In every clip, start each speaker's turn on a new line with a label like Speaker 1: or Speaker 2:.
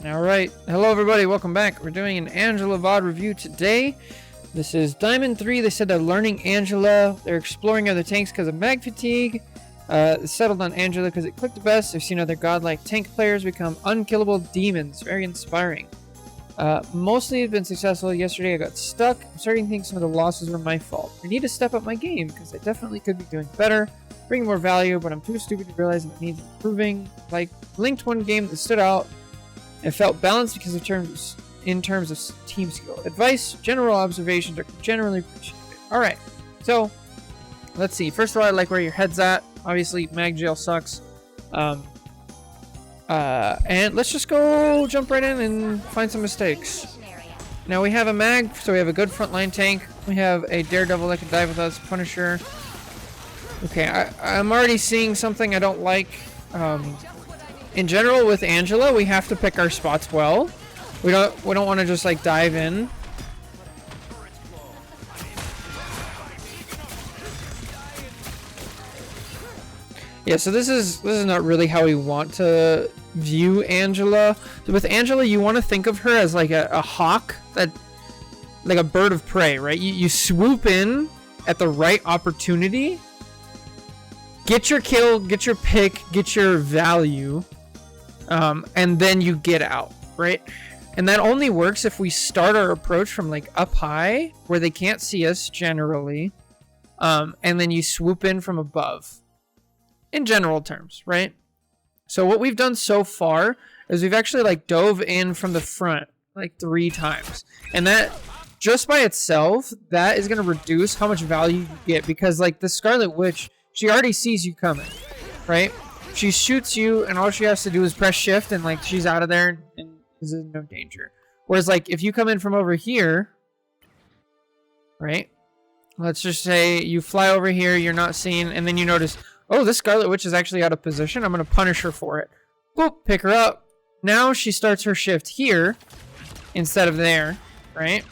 Speaker 1: Alright, hello everybody, welcome back. We're doing an Angela VOD review today. This is Diamond 3. They said they're learning Angela. They're exploring other tanks because of mag fatigue. Settled on Angela because it clicked the best. They've seen other godlike tank players become unkillable demons. Very inspiring. Mostly have been successful. Yesterday I got stuck. I'm starting to think some of the losses were my fault. I need to step up my game because I definitely could be doing better, bringing more value, but I'm too stupid to realize it needs improving. Like, linked one game that stood out. It felt balanced because of in terms of team skill. Advice, general observations are generally appreciated. Alright, so let's see. First of all, I like where your head's at. Obviously, mag jail sucks. And let's just go jump right in and find some mistakes. Now we have a mag, so we have a good frontline tank. We have a daredevil that can dive with us, Punisher. Okay, I'm already seeing something I don't like. In general, with Angela, we have to pick our spots well. We don't want to just like dive in. Yeah, so this is not really how we want to view Angela. So with Angela, you want to think of her as like a hawk, like a bird of prey, right? You swoop in at the right opportunity, get your kill, get your pick, get your value. And then you get out, right? And that only works if we start our approach from like up high where they can't see us generally. And then you swoop in from above in general terms, right? So what we've done so far is we've actually like dove in from the front like 3 times. And that just by itself, that is going to reduce how much value you get because like the Scarlet Witch, she already sees you coming, right? She shoots you and all she has to do is press shift and like she's out of there and is in no danger. Whereas like if you come in from over here, right? Let's just say you fly over here, you're not seen, and then you notice, oh, this Scarlet Witch is actually out of position. I'm going to punish her for it. Boop, pick her up. Now she starts her shift here instead of there, right?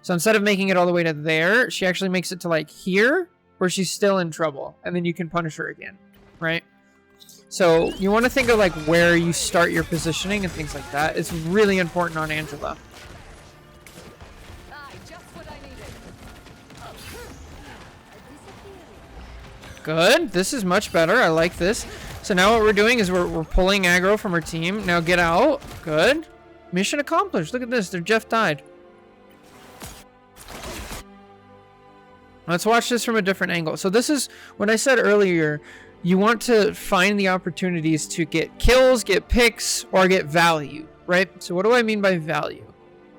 Speaker 1: So instead of making it all the way to there, she actually makes it to like here where she's still in trouble. And then you can punish her again, right? So you want to think of like where you start your positioning and things like that. It's really important on Angela. Good. This is much better. I like this. So now what we're doing is we're pulling aggro from our team. Now get out. Good. Mission accomplished. Look at this. Their Jeff died. Let's watch this from a different angle. So this is what I said earlier. You want to find the opportunities to get kills, get picks, or get value, right? So what do I mean by value?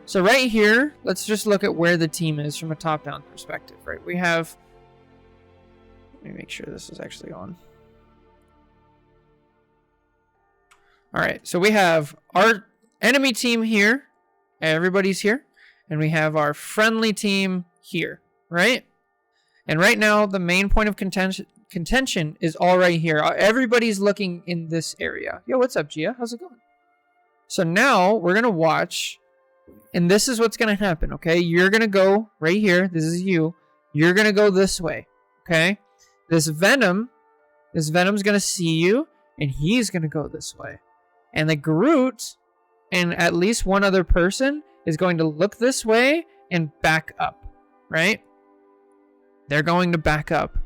Speaker 1: So right here, let's just look at where the team is from a top-down perspective, right? We have... Let me make sure this is actually on. All right, so we have our enemy team here. Everybody's here. And we have our friendly team here, right? And right now, the main point of contention is all right here. Everybody's looking in this area. Yo, what's up, Gia? How's it going? So now we're going to watch, and this is what's going to happen, okay? You're going to go right here. This is you. You're going to go this way, okay? This Venom's going to see you, and he's going to go this way. And the Groot and at least one other person is going to look this way and back up, right? They're going to back up.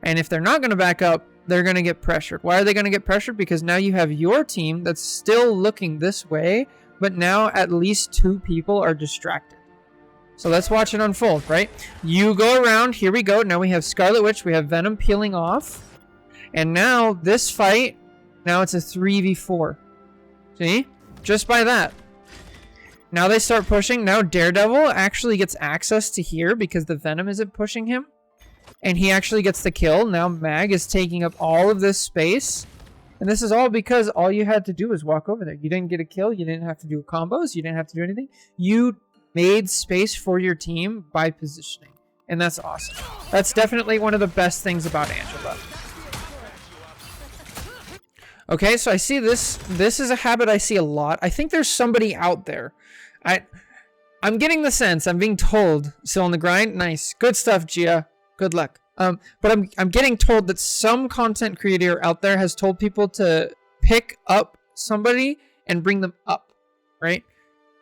Speaker 1: And if they're not going to back up, they're going to get pressured. Why are they going to get pressured? Because now you have your team that's still looking this way, but now at least 2 people are distracted. So let's watch it unfold, right? You go around. Here we go. Now we have Scarlet Witch. We have Venom peeling off. And now this fight, now it's a 3v4. See? Just by that. Now they start pushing. Now Daredevil actually gets access to here because the Venom isn't pushing him. And he actually gets the kill. Now Mag is taking up all of this space. And this is all because all you had to do was walk over there. You didn't get a kill. You didn't have to do combos. You didn't have to do anything. You made space for your team by positioning. And that's awesome. That's definitely one of the best things about Angela. Okay, so I see this. This is a habit I see a lot. I think there's somebody out there. I'm getting the sense. I'm being told. Still on the grind? Nice. Good stuff, Gia. Good luck. But I'm getting told that some content creator out there has told people to pick up somebody and bring them up, right?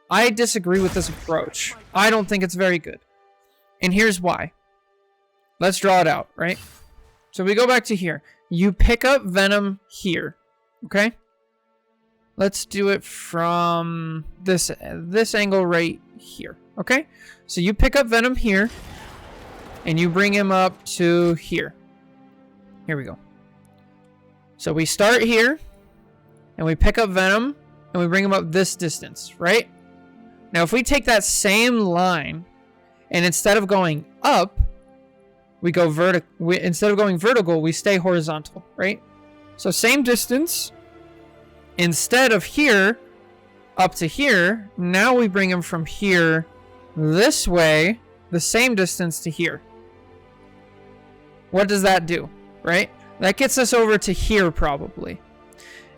Speaker 1: I disagree with this approach. I don't think it's very good. And here's why. Let's draw it out, right? So we go back to here. You pick up Venom here, okay? Let's do it from this angle right here, okay? So you pick up Venom here, and you bring him up to here. Here we go. So we start here, and we pick up Venom, and we bring him up this distance, right? Now, if we take that same line, and instead of going up, we go vertical. Instead of going vertical, we stay horizontal, right? So same distance. Instead of here, up to here, now we bring him from here this way, the same distance to here. What does that do, right? That gets us over to here, probably.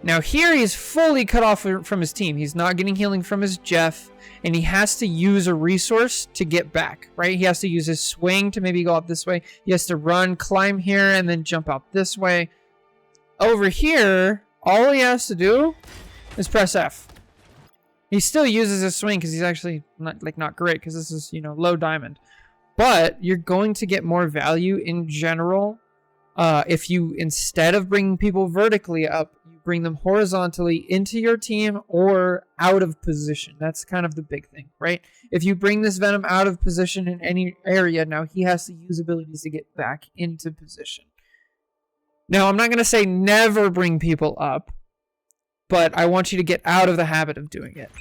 Speaker 1: Now here he's fully cut off from his team. He's not getting healing from his Jeff, and he has to use a resource to get back, right? He has to use his swing to maybe go out this way. He has to run, climb here, and then jump out this way. Over here, all he has to do is press F. He still uses his swing because he's actually not great, because this is, you know, low diamond. But you're going to get more value in general if you, instead of bringing people vertically up, you bring them horizontally into your team or out of position. That's kind of the big thing, right? If you bring this Venom out of position in any area, now he has to use abilities to get back into position. Now, I'm not going to say never bring people up, but I want you to get out of the habit of doing it.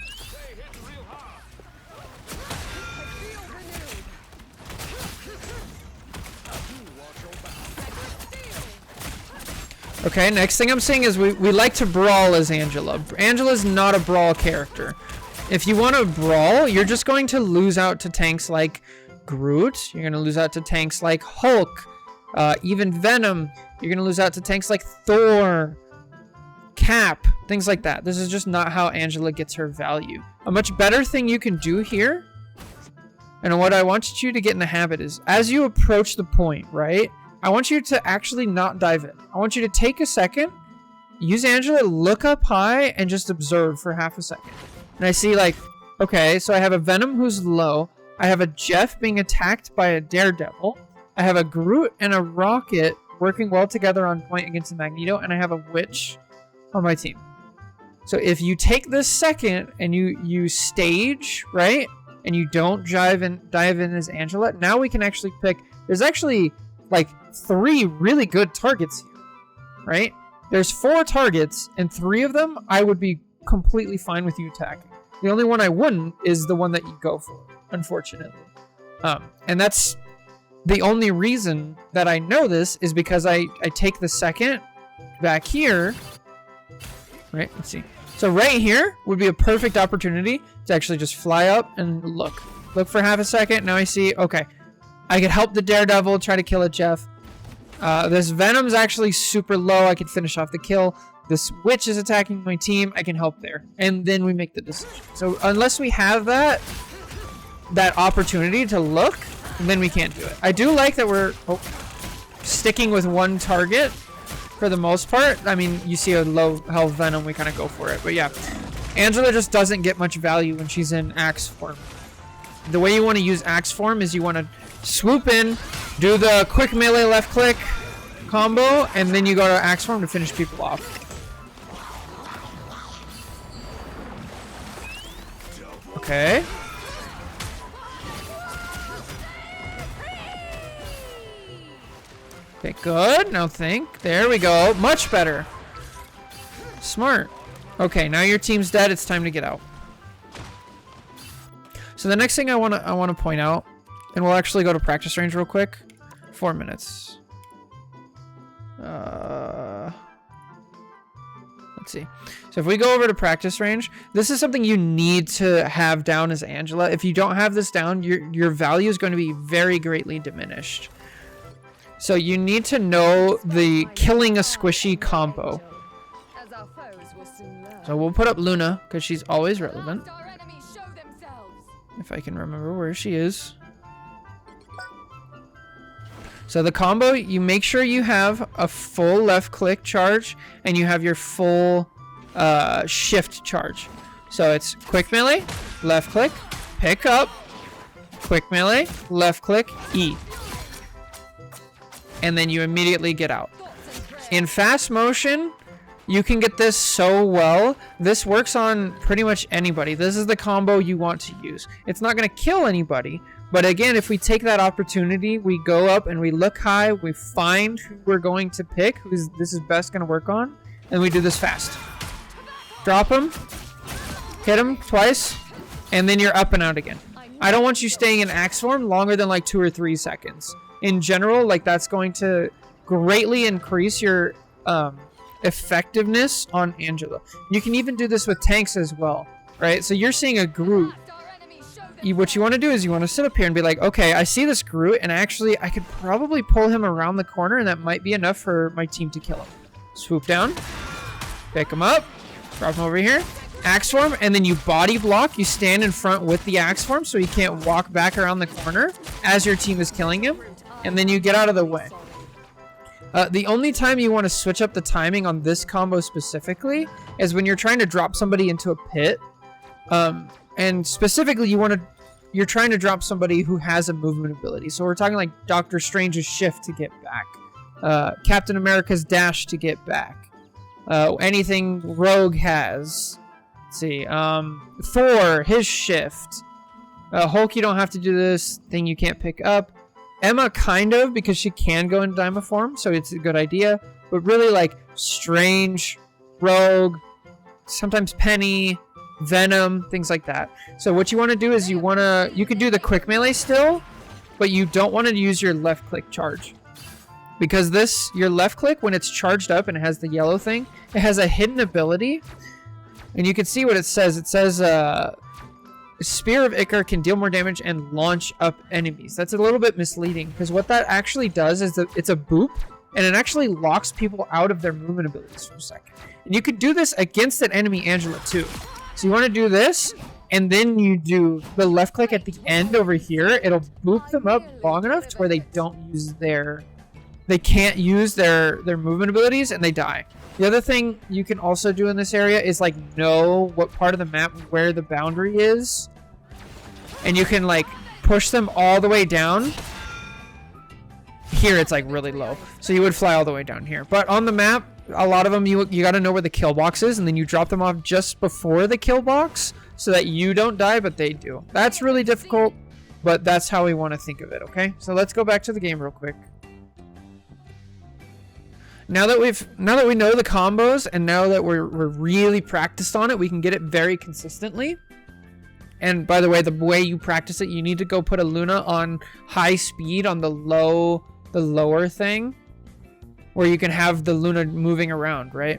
Speaker 1: Okay, next thing I'm saying is we like to brawl as Angela. Angela's not a brawl character. If you want to brawl, you're just going to lose out to tanks like Groot. You're going to lose out to tanks like Hulk. Even Venom. You're going to lose out to tanks like Thor. Cap. Things like that. This is just not how Angela gets her value. A much better thing you can do here, and what I want you to get in the habit is, as you approach the point, right? I want you to actually not dive in. I want you to take a second, use Angela, look up high, and just observe for half a second. And I see, like, okay, so I have a Venom who's low. I have a Jeff being attacked by a Daredevil. I have a Groot and a Rocket working well together on point against the Magneto. And I have a Witch on my team. So if you take this second and you stage, right? And you don't dive in as Angela, now we can actually pick... There's actually... like 3 really good targets here, right? There's 4 targets, and 3 of them I would be completely fine with you attacking. The only one I wouldn't is the one that you go for, unfortunately. And that's the only reason that I know this is because I take the second back here, right? Let's see. So right here would be a perfect opportunity to actually just fly up and look. Look for half a second. Now I see, okay. I could help the Daredevil try to kill a Jeff. This Venom's actually super low. I could finish off the kill. This Witch is attacking my team. I can help there. And then we make the decision. So unless we have that opportunity to look, then we can't do it. I do like that we're sticking with one target for the most part. I mean, you see a low health Venom, we kind of go for it. But yeah, Angela just doesn't get much value when she's in Axe form. The way you want to use Axe form is you want to swoop in, do the quick melee left click combo, and then you go to Axe form to finish people off. Okay. Okay, good. Now think. There we go. Much better. Smart. Okay, now your team's dead. It's time to get out. So the next thing I want to point out, and we'll actually go to practice range real quick. 4 minutes. Let's see. So if we go over to practice range, this is something you need to have down as Angela. If you don't have this down, your value is going to be very greatly diminished. So you need to know the killing a squishy combo. So we'll put up Luna because she's always relevant. If I can remember where she is. So the combo, you make sure you have a full left click charge and you have your full shift charge. So it's quick melee, left click, pick up, quick melee, left click, E. And then you immediately get out. In fast motion, you can get this so well. This works on pretty much anybody. This is the combo you want to use. It's not going to kill anybody. But again, if we take that opportunity, we go up and we look high, we find who we're going to pick, who's this is best going to work on, and we do this fast. Drop him, hit him twice, and then you're up and out again. I don't want you staying in axe form longer than like 2 or 3 seconds. In general, like that's going to greatly increase your effectiveness on Angela. You can even do this with tanks as well, right? So you're seeing a Groot. What you want to do is you want to sit up here and be like, okay, I see this Groot, and actually I could probably pull him around the corner, and that might be enough for my team to kill him. Swoop down, pick him up, drop him over here, axe form, and then you body block. You stand in front with the axe form so he can't walk back around the corner as your team is killing him, and then you get out of the way. The only time you want to switch up the timing on this combo specifically is when you're trying to drop somebody into a pit. And specifically, you're trying to drop somebody who has a movement ability. So we're talking like Doctor Strange's shift to get back, Captain America's dash to get back, anything Rogue has. Let's see, Thor, his shift. Hulk, you don't have to do this thing you can't pick up. Emma, kind of, because she can go in Dyma form, so it's a good idea. But really, like Strange, Rogue, sometimes Penny, Venom, things like that. So what you want to do is you could do the quick melee still, but you don't want to use your left click charge. Because your left click, when it's charged up and it has the yellow thing, it has a hidden ability. And you can see what it says. It says, Spear of Icar can deal more damage and launch up enemies. That's a little bit misleading, because what that actually does is that it's a boop, and it actually locks people out of their movement abilities for a second. And you could do this against an enemy Angela too. So you want to do this, and then you do the left click at the end over here. It'll boop them up long enough to where they can't use their movement abilities, and they die. The other thing you can also do in this area is like know what part of the map where the boundary is, and you can like push them all the way down. Here it's like really low, so you would fly all the way down here. But on the map, a lot of them you got to know where the kill box is, and then you drop them off just before the kill box so that you don't die, but they do. That's really difficult, but that's how we want to think of it. Okay, so let's go back to the game real quick. Now that we know the combos, and now that we're really practiced on it, we can get it very consistently. And by the way you practice it, you need to go put a Luna on high speed on the lower thing, where you can have the Luna moving around, right?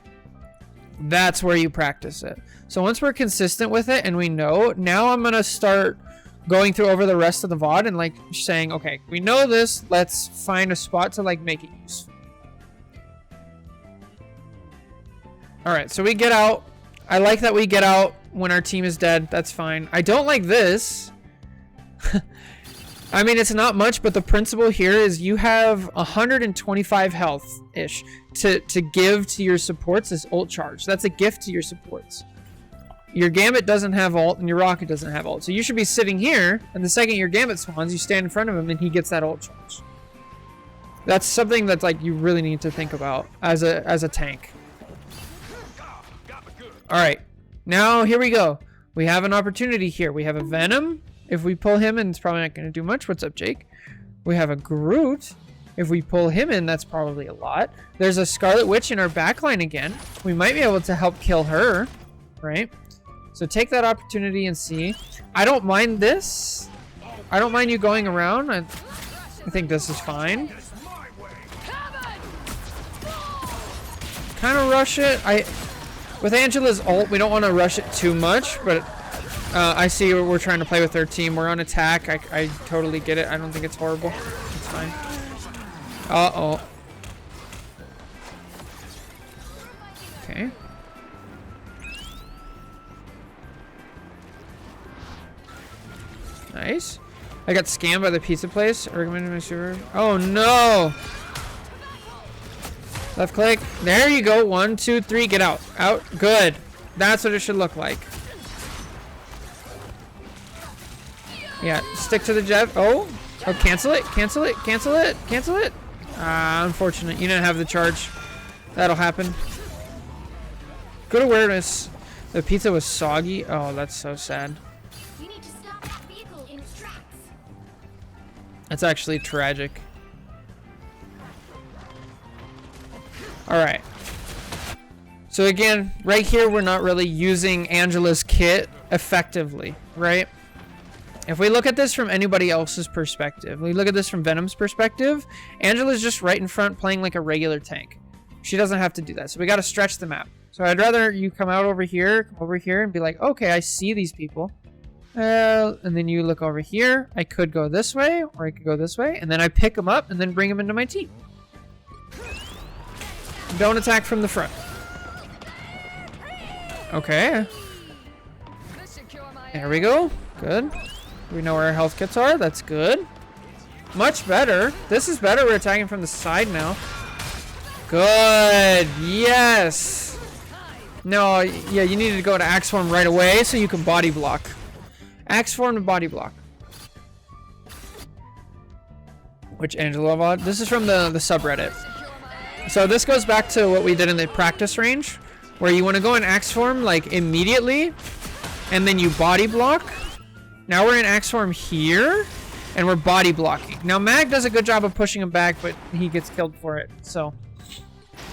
Speaker 1: That's where you practice it. So once we're consistent with it and we know, now I'm gonna start going through over the rest of the VOD and like saying, okay, we know this, let's find a spot to like make it useful. Alright, so we get out. I like that we get out when our team is dead. That's fine. I don't like this. I mean, it's not much, but the principle here is you have 125 health-ish to give to your supports as ult charge. That's a gift to your supports. Your Gambit doesn't have ult, and your Rocket doesn't have ult. So you should be sitting here, and the second your Gambit spawns, you stand in front of him, and he gets that ult charge. That's something that's like you really need to think about as a tank. Alright, now here we go. We have an opportunity here. We have a Venom. If we pull him in, it's probably not going to do much. What's up, Jake? We have a Groot. If we pull him in, that's probably a lot. There's a Scarlet Witch in our backline again. We might be able to help kill her, right? So take that opportunity and see. I don't mind this. I don't mind you going around. I think this is fine. Kind of rush it. With Angela's ult, we don't want to rush it too much, but I see we're trying to play with their team. We're on attack. I totally get it. I don't think it's horrible. It's fine. Uh-oh. Okay. Nice. I got scammed by the pizza place. Recommended my server. Oh no! Left click. There you go. 1, 2, 3. Get out. Out. Good. That's what it should look like. Yeah. Stick to the jet. Oh. Oh, cancel it. Cancel it. Cancel it. Cancel it. Unfortunate. You didn't have the charge. That'll happen. Good awareness. The pizza was soggy. Oh, that's so sad.
Speaker 2: We need to stop that vehicle in its tracks.
Speaker 1: That's actually tragic. Alright. So again, right here we're not really using Angela's kit effectively, right? If we look at this from anybody else's perspective, we look at this from Venom's perspective, Angela's just right in front playing like a regular tank. She doesn't have to do that, so we gotta stretch the map. So I'd rather you come over here, and be like, okay, I see these people. And then you look over here. I could go this way, or I could go this way, and then I pick them up and then bring them into my team. Don't attack from the front. Okay. There we go. Good. We know where our health kits are. That's good. Much better. This is better. We're attacking from the side now. Good. Yes. No, yeah, you needed to go to axe form right away so you can body block. Axe form to body block. Which Angela VOD? This is from the subreddit. So this goes back to what we did in the practice range, where you want to go in axe form like immediately, and then you body block. Now we're in axe form here, and we're body blocking. Now Mag does a good job of pushing him back, but he gets killed for it. So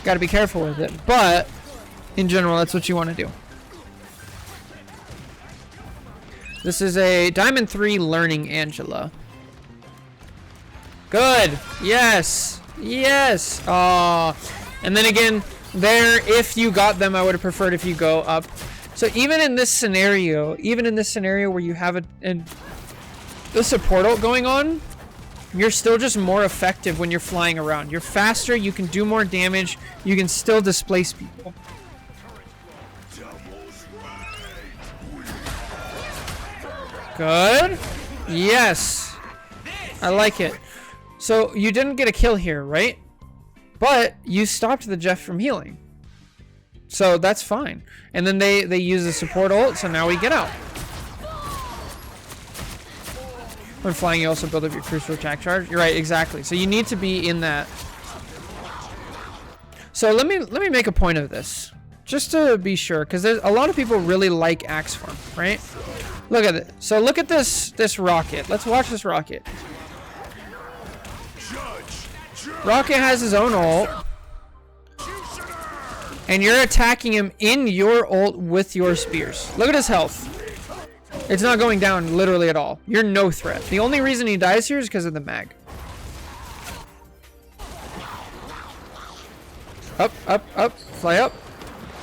Speaker 1: got to be careful with it. But in general, that's what you want to do. This is a Diamond 3 learning Angela. Good. Yes. Yes. Oh. And then again, there, if you got them, I would have preferred if you go up. So even in this scenario where you have the support ult going on, you're still just more effective when you're flying around. You're faster, you can do more damage, you can still displace people. Good. Yes. I like it. So you didn't get a kill here, right? But you stopped the Jeff from healing. So that's fine. And then they use the support ult, so now we get out. When flying, you also build up your crucial attack charge. You're right, exactly. So you need to be in that. So let me make a point of this, just to be sure, because there's a lot of people really like axe form, right? Look at it. So look at this rocket. Let's watch this rocket. Rocket has his own ult, and you're attacking him in your ult with your spears. Look at his health. It's not going down literally at all. You're no threat. The only reason he dies here is because of the mag. Up, up, up. Fly up.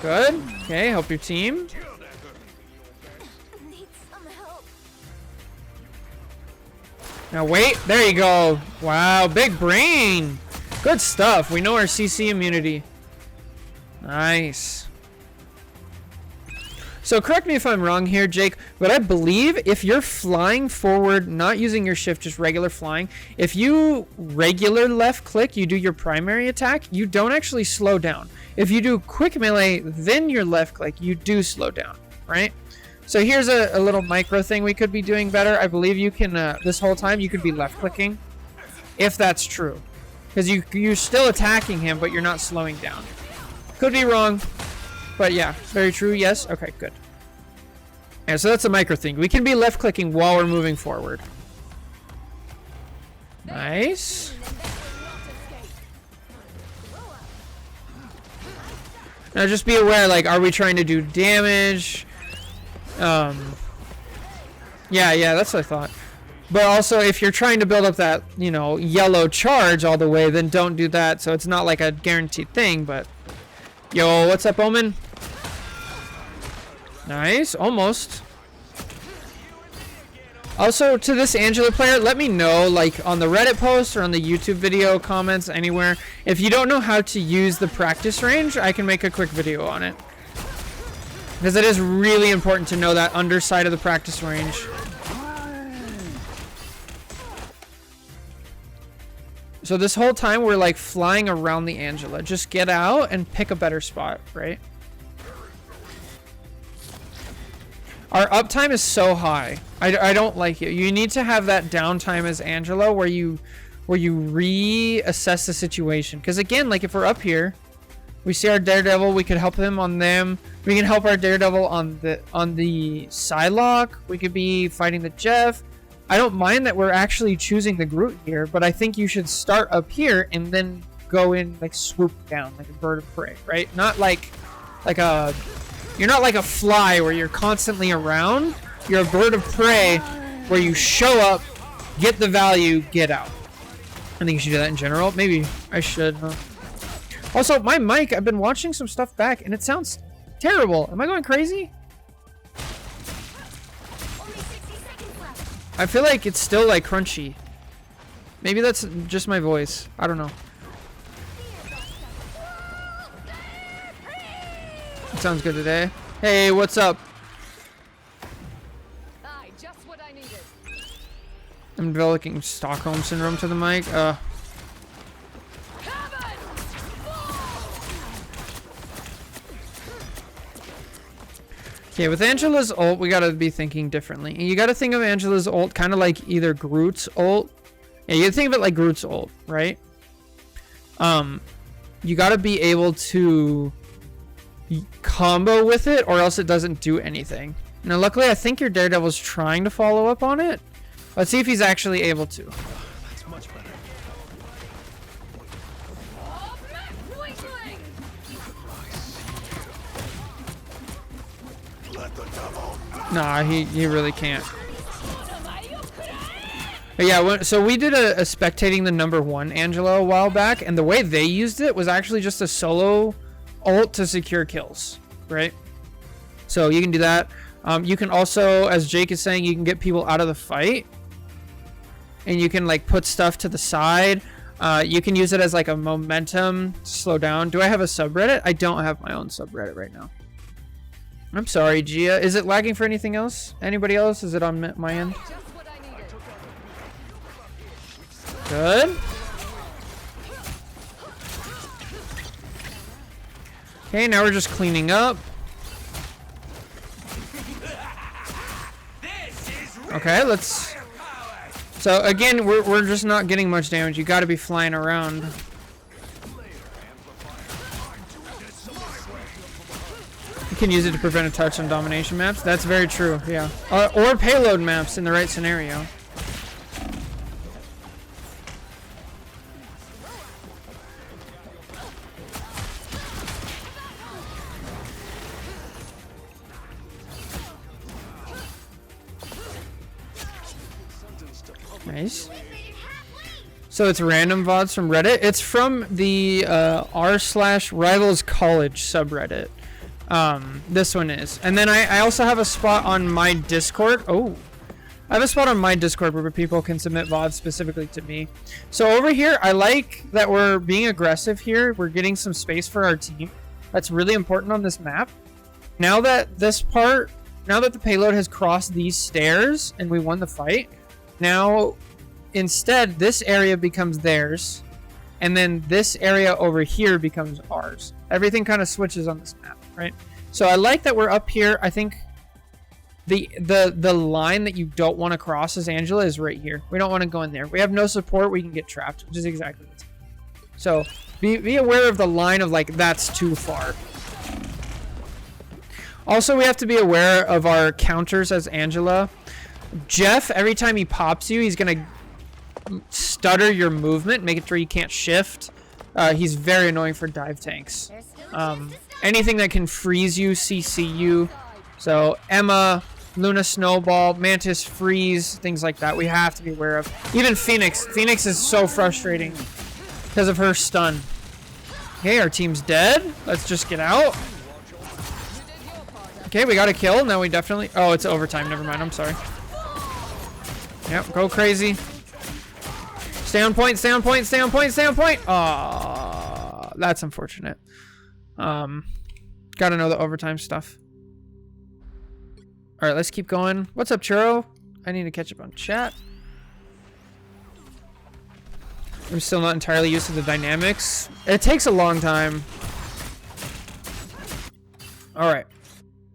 Speaker 1: Good. Okay, help your team. Now wait. There you go. Wow, big brain. Good stuff. We know our CC immunity. Nice. So correct me if I'm wrong here, Jake, but I believe if you're flying forward, not using your shift, just regular flying, if you regular left click, you do your primary attack, you don't actually slow down. If you do quick melee, then your left click, you do slow down, right? So here's a little micro thing we could be doing better. I believe you can, this whole time, you could be left clicking, if that's true. Because you're still attacking him, but you're not slowing down. Could be wrong. But yeah, very true. Yes. Okay, good. Yeah, so that's a micro thing. We can be left clicking while we're moving forward. Nice. Now just be aware, like, are we trying to do damage? Yeah, that's what I thought. But also, if you're trying to build up that, you know, yellow charge all the way, then don't do that. So it's not like a guaranteed thing, but... Yo, what's up, Omen? Nice, almost. Also, to this Angela player, let me know, like, on the Reddit post or on the YouTube video comments, anywhere. If you don't know how to use the practice range, I can make a quick video on it. Because it is really important to know that underside of the practice range. So this whole time we're like flying around the Angela. Just get out and pick a better spot, right? Our uptime is so high. I don't like it. You need to have that downtime as Angela where you reassess the situation. Because again, like if we're up here, we see our Daredevil, we could help him on them. We can help our Daredevil on the Psylocke. We could be fighting the Jeff. I don't mind that we're actually choosing the Groot here, but I think you should start up here and then go in like swoop down like a bird of prey, right? Not like a you're not like a fly where you're constantly around. You're a bird of prey where you show up, get the value, get out. I think you should do that in general. Maybe I should, huh? Also, my mic, I've been watching some stuff back and it sounds terrible. Am I going crazy? I feel like it's still like crunchy. Maybe that's just my voice. I don't know. It sounds good today. Hey, what's up?
Speaker 2: Just what I needed.
Speaker 1: I'm developing Stockholm syndrome to the mic. Okay, with Angela's ult, we gotta be thinking differently. And you gotta think of Angela's ult kind of like either Groot's ult. Yeah, you gotta think of it like Groot's ult, right? You gotta be able to combo with it or else it doesn't do anything. Now, luckily, I think your Daredevil's trying to follow up on it. Let's see if he's actually able to.
Speaker 3: That's much better.
Speaker 1: Nah, he really can't. But yeah, so we did a spectating the #1 Angela a while back, and the way they used it was actually just a solo ult to secure kills, right? So you can do that. You can also, as Jake is saying, you can get people out of the fight, and you can like put stuff to the side. You can use it as like a momentum to slow down. Do I have a subreddit? I don't have my own subreddit right now. I'm sorry, Gia. Is it lagging for anything else? Anybody else? Is it on my end? Good. Okay, now we're just cleaning up. Okay, let's... So again, we're just not getting much damage. You got to be flying around. You can use it to prevent a touch on domination maps. That's very true, yeah. Or payload maps in the right scenario. Nice. So it's random VODs from Reddit. It's from the r/rivals college subreddit. This one is. And then I also have a spot on my Discord. Oh. I have a spot on my Discord where people can submit VODs specifically to me. So over here, I like that we're being aggressive here. We're getting some space for our team. That's really important on this map. Now that the payload has crossed these stairs and we won the fight, now instead this area becomes theirs, and then this area over here becomes ours. Everything kind of switches on this map, right? So I like that we're up here. I think the line that you don't want to cross as Angela is right here. We don't want to go in there. We have no support. We can get trapped, which is exactly what's happening. So be aware of the line of like that's too far. Also, we have to be aware of our counters as Angela. Jeff, every time he pops you, he's gonna stutter your movement, make it sure you can't shift. He's very annoying for dive tanks. Anything that can freeze you, CC you. So Emma, Luna Snowball, Mantis Freeze, things like that we have to be aware of. Even Phoenix. Phoenix is so frustrating because of her stun. Okay, our team's dead. Let's just get out. Okay, we got a kill. Now we definitely... Oh, it's overtime. Never mind. I'm sorry. Yep, go crazy. Stay on point, stay on point, stay on point, stay on point. Aw, that's unfortunate. Gotta know the overtime stuff. All right, let's keep going. What's up, Churro? I need to catch up on chat. I'm still not entirely used to the dynamics. It takes a long time. Alright.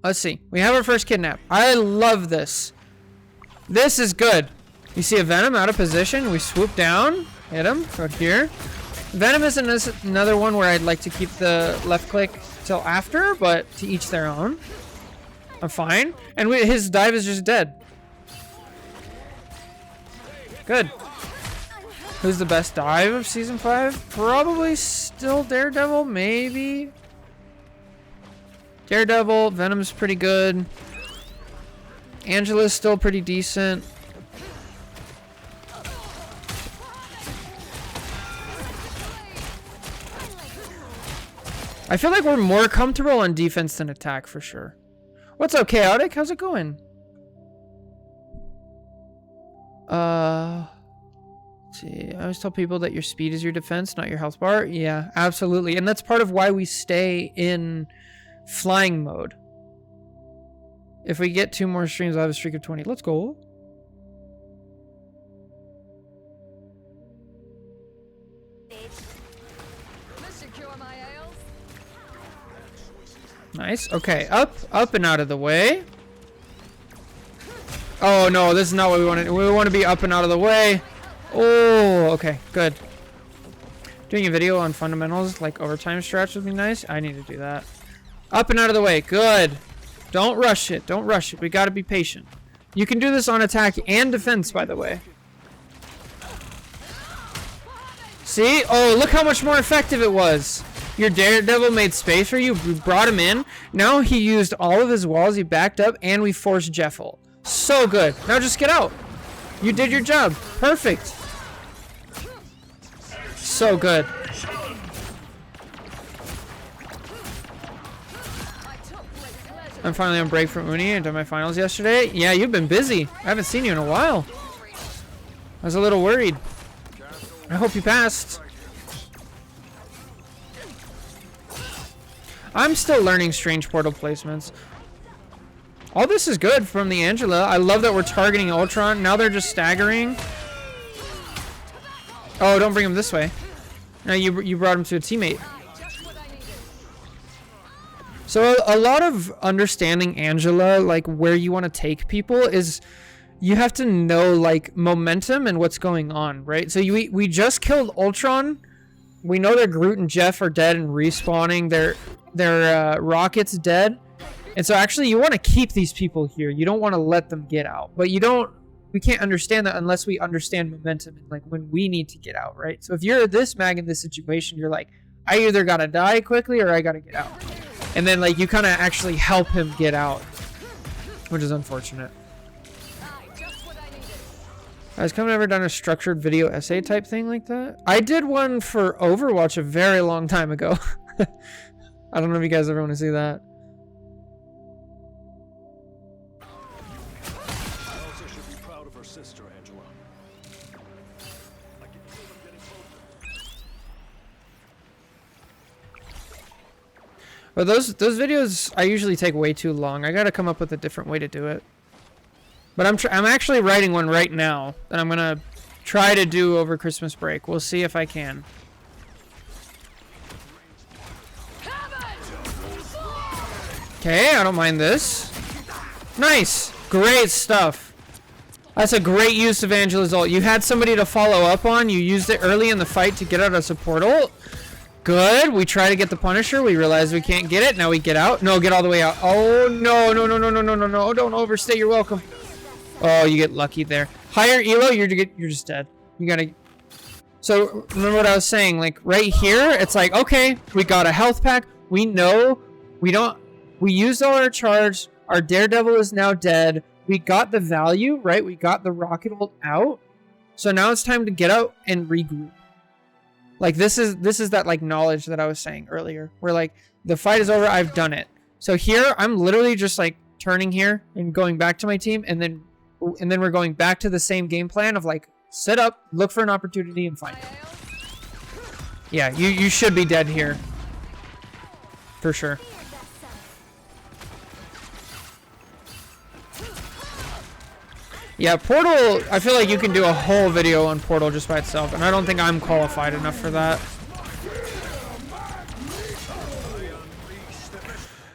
Speaker 1: Let's see. We have our first kidnap. I love this. This is good. You see a Venom out of position. We swoop down. Hit him. Go here. Venom is another one where I'd like to keep the left click till after, but to each their own. I'm fine. And his dive is just dead. Good. Who's the best dive of Season 5? Probably still Daredevil, maybe. Daredevil, Venom's pretty good. Angela's still pretty decent. I feel like we're more comfortable on defense than attack for sure. What's up, Chaotic? How's it going? Let's see. I always tell people that your speed is your defense, not your health bar. Yeah, absolutely. And that's part of why we stay in flying mode. If we get 2 more streams, I'll have a streak of 20. Let's go. Nice. Okay, up and out of the way. Oh no, this is not what we wanted. We want to be up and out of the way. Oh, okay, good. Doing a video on fundamentals like overtime stretch would be nice. I need to do that. Up and out of the way. Good. Don't rush it. Don't rush it. We got to be patient. You can do this on attack and defense, by the way. See? Oh, look how much more effective it was. Your Daredevil made space for you. We brought him in. Now he used all of his walls. He backed up, and we forced Jeffel. So good. Now just get out. You did your job. Perfect. So good. I'm finally on break from Uni. I did my finals yesterday. Yeah, you've been busy. I haven't seen you in a while. I was a little worried. I hope you passed. I'm still learning strange portal placements. All this is good from the Angela. I love that we're targeting Ultron. Now they're just staggering. Oh, don't bring him this way. No, you brought him to a teammate. So a lot of understanding Angela, like where you want to take people, is you have to know like momentum and what's going on, right? So we just killed Ultron. We know that Groot and Jeff are dead and respawning. Their Rocket's dead. And so actually you want to keep these people here. You don't want to let them get out. But we can't understand that unless we understand momentum and like when we need to get out, right? So if you're this mag in this situation, you're like, I either gotta die quickly or I gotta get out. And then like you kind of actually help him get out, which is unfortunate. Has Come ever done a structured video essay type thing like that? I did one for Overwatch a very long time ago. I don't know if you guys ever want to see that.
Speaker 3: Elsa should be proud of her sister, Angela. I can feel them getting closer.
Speaker 1: But those videos I usually take way too long. I gotta come up with a different way to do it. But I'm actually writing one right now that I'm gonna try to do over Christmas break. We'll see if I can. Okay, I don't mind this. Nice, great stuff. That's a great use of Angela's ult. You had somebody to follow up on. You used it early in the fight to get out a support ult. Good. We try to get the Punisher. We realize we can't get it. Now we get out. No, get all the way out. Oh no, no, no, no, no, no, no, no! Don't overstay. You're welcome. Oh, you get lucky there. Higher elo, you're just dead. You gotta. So remember what I was saying? Like right here, it's like okay, we got a health pack. We know we don't. We used all our charge. Our Daredevil is now dead. We got the value, right? We got the rocket ult out. So now it's time to get out and regroup. Like this is that like knowledge that I was saying earlier. Where like the fight is over, I've done it. So here I'm literally just like turning here and going back to my team, and then we're going back to the same game plan of like set up, look for an opportunity, and find it. Yeah, you should be dead here. For sure. Yeah, Portal, I feel like you can do a whole video on Portal just by itself, and I don't think I'm qualified enough for that.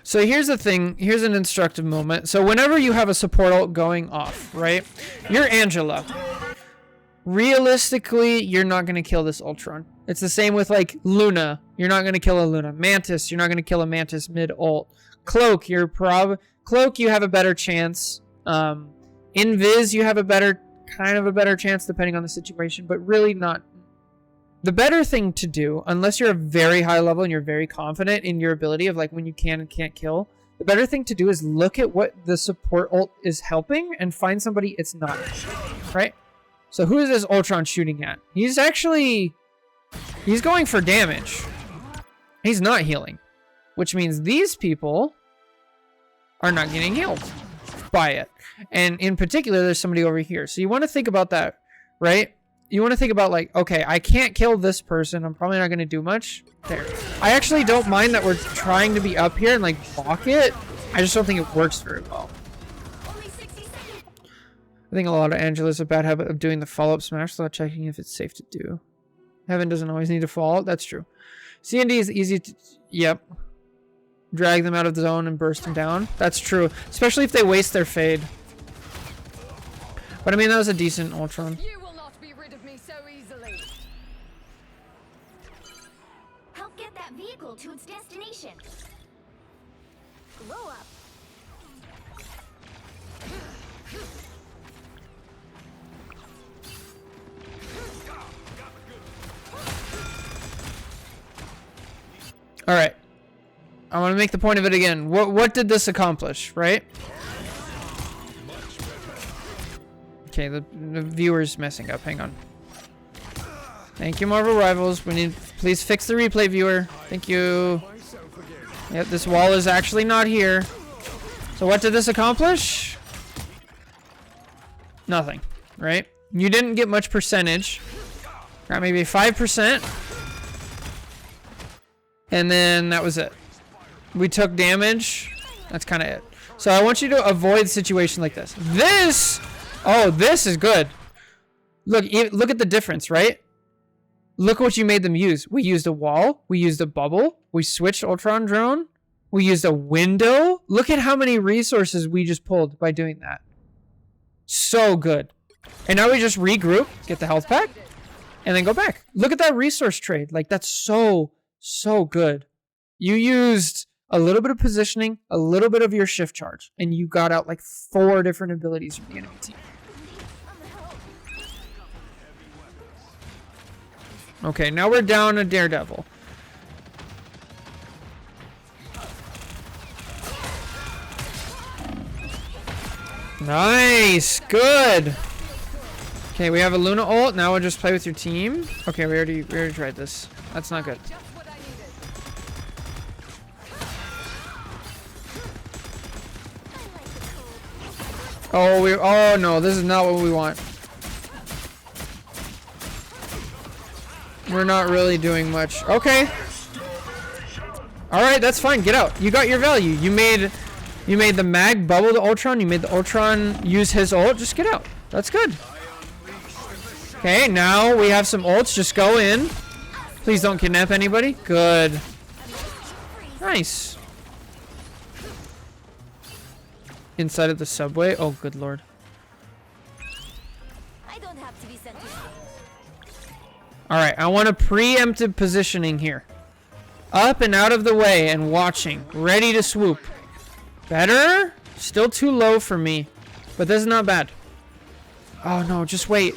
Speaker 1: So here's the thing, here's an instructive moment. So whenever you have a support ult going off, right? You're Angela. Realistically, you're not going to kill this Ultron. It's the same with like Luna. You're not going to kill a Luna. Mantis, you're not going to kill a Mantis mid-ult. Cloak, you have a better chance. Invis, you have a better chance depending on the situation, but really not. The better thing to do, unless you're a very high level and you're very confident in your ability of like when you can and can't kill, the better thing to do is look at what the support ult is helping and find somebody it's not, right? So who is this Ultron shooting at? He's going for damage. He's not healing, which means these people are not getting healed by it. And in particular, there's somebody over here. So you want to think about that, right? You want to think about like, okay, I can't kill this person. I'm probably not going to do much. There. I actually don't mind that we're trying to be up here and like block it. I just don't think it works very well. I think a lot of Angela's a bad habit of doing the follow-up smash without checking if it's safe to do. Heaven doesn't always need to fall. That's true. C&D is easy to... Yep. Drag them out of the zone and burst them down. That's true. Especially if they waste their fade. But I mean, that was a decent Ultron.
Speaker 2: You will not be rid of me so easily. Help get that vehicle to its destination. Grow up.
Speaker 1: All right. I want to make the point of it again. What did this accomplish, right? Okay, the viewer's messing up. Hang on. Thank you, Marvel Rivals. Please fix the replay, viewer. Thank you. Yep, this wall is actually not here. So what did this accomplish? Nothing, right? You didn't get much percentage. Got maybe 5%. And then that was it. We took damage. That's kind of it. So I want you to avoid a situation like this. Oh, this is good. Look at the difference, right? Look what you made them use. We used a wall. We used a bubble. We switched Ultron drone. We used a window. Look at how many resources we just pulled by doing that. So good. And now we just regroup, get the health pack, and then go back. Look at that resource trade. Like, that's so good. You used a little bit of positioning, a little bit of your shift charge, and you got out like 4 different abilities from the enemy team. Okay, now we're down a Daredevil. Nice, good. Okay, we have a Luna ult. Now we'll just play with your team. Okay, we already tried this. That's not good. Oh no, this is not what we want. We're not really doing much. Okay. Alright, that's fine. Get out. You got your value. You made the mag bubble the Ultron. You made the Ultron use his ult. Just get out. That's good. Okay, now we have some ults. Just go in. Please don't kidnap anybody. Good. Nice. Inside of the subway. Oh, good lord.
Speaker 2: I don't have to be sent to school.
Speaker 1: Alright, I want a preemptive positioning here. Up and out of the way and watching. Ready to swoop. Better? Still too low for me. But this is not bad. Oh no, just wait.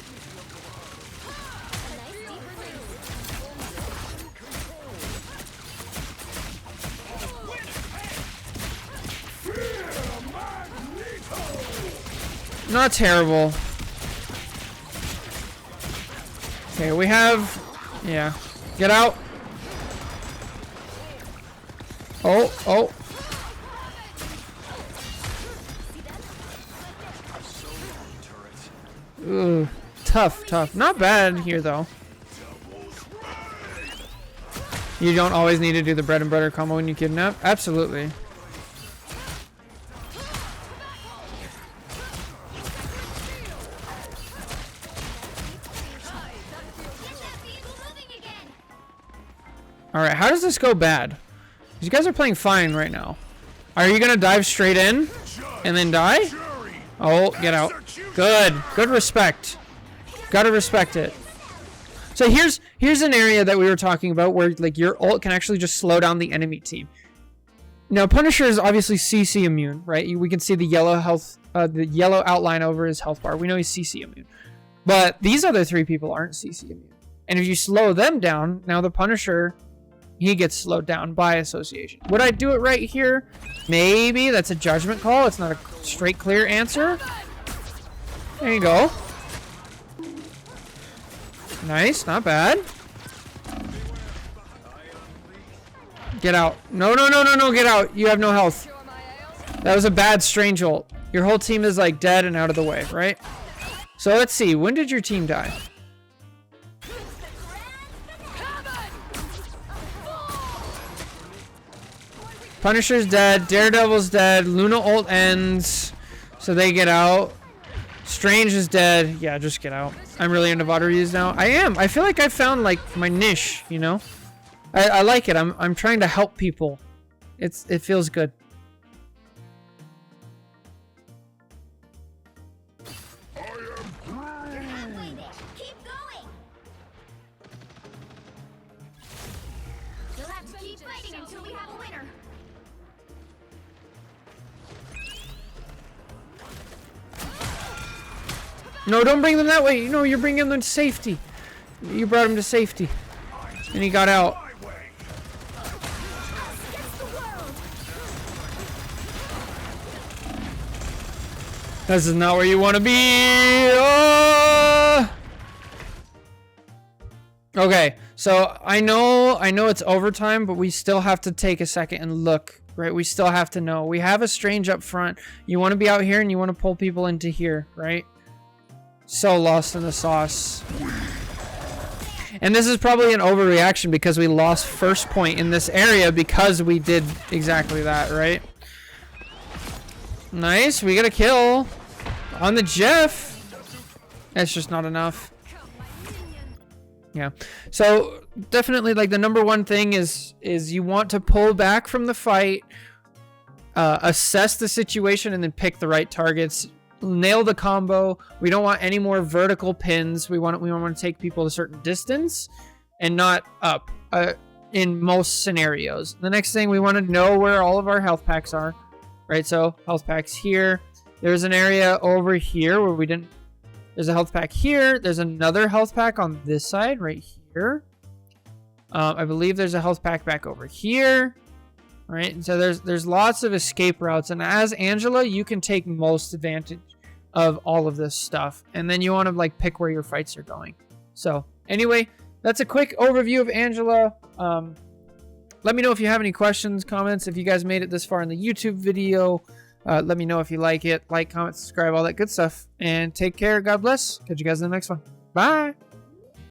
Speaker 1: Not terrible. Okay, we have... Yeah. Get out. Oh. Ooh, tough. Not bad here, though. You don't always need to do the bread and butter combo when you kidnap? Absolutely. All right, how does this go bad? You guys are playing fine right now. Are you gonna dive straight in and then die? Oh, get out. Good. Good respect. Gotta respect it. So here's an area that we were talking about where like your ult can actually just slow down the enemy team. Now Punisher is obviously CC immune, right? We can see the yellow health, the yellow outline over his health bar. We know he's CC immune. But these other 3 people aren't CC immune. And if you slow them down, now the Punisher, he gets slowed down by association. Would I do it right here? Maybe. That's a judgment call. It's not a straight, clear answer. There you go. Nice. Not bad. Get out. No, no, no, no, no. Get out. You have no health. That was a bad strange ult. Your whole team is like dead and out of the way, right? So let's see. When did your team die? Punisher's dead. Daredevil's dead. Luna ult ends. So they get out. Strange is dead. Yeah, just get out. I'm really into water use now. I am. I feel like I found like my niche, you know? I like it. I'm trying to help people. It feels good.
Speaker 2: You'll have to keep fighting until we have a winner.
Speaker 1: No, don't bring them that way. No, you're bringing them to safety. You brought him to safety. And he got out. This is not where you want to be. Oh! Okay, so I know it's overtime, but we still have to take a second and look, right? We still have to know. We have a strange up front. You want to be out here and you want to pull people into here, right? So lost in the sauce. And this is probably an overreaction because we lost first point in this area because we did exactly that, right? Nice, we got a kill on the Jeff. That's just not enough. Yeah, so definitely like the number one thing is you want to pull back from the fight, assess the situation, and then pick the right targets. Nail the combo. We don't want any more vertical pins. We want to take people a certain distance and not up in most scenarios. The next thing, we want to know where all of our health packs are, right? So health packs here. There's an area over here where we didn't. There's a health pack here. There's another health pack on this side right here. I believe there's a health pack back over here. Right, and so there's lots of escape routes, and as Angela, you can take most advantage of all of this stuff, and then you want to like pick where your fights are going. So anyway, that's a quick overview of Angela. Let me know if you have any questions, comments. If you guys made it this far in the YouTube video, let me know if you like it. Like, comment, subscribe, all that good stuff, and take care. God bless. Catch you guys in the next one. Bye.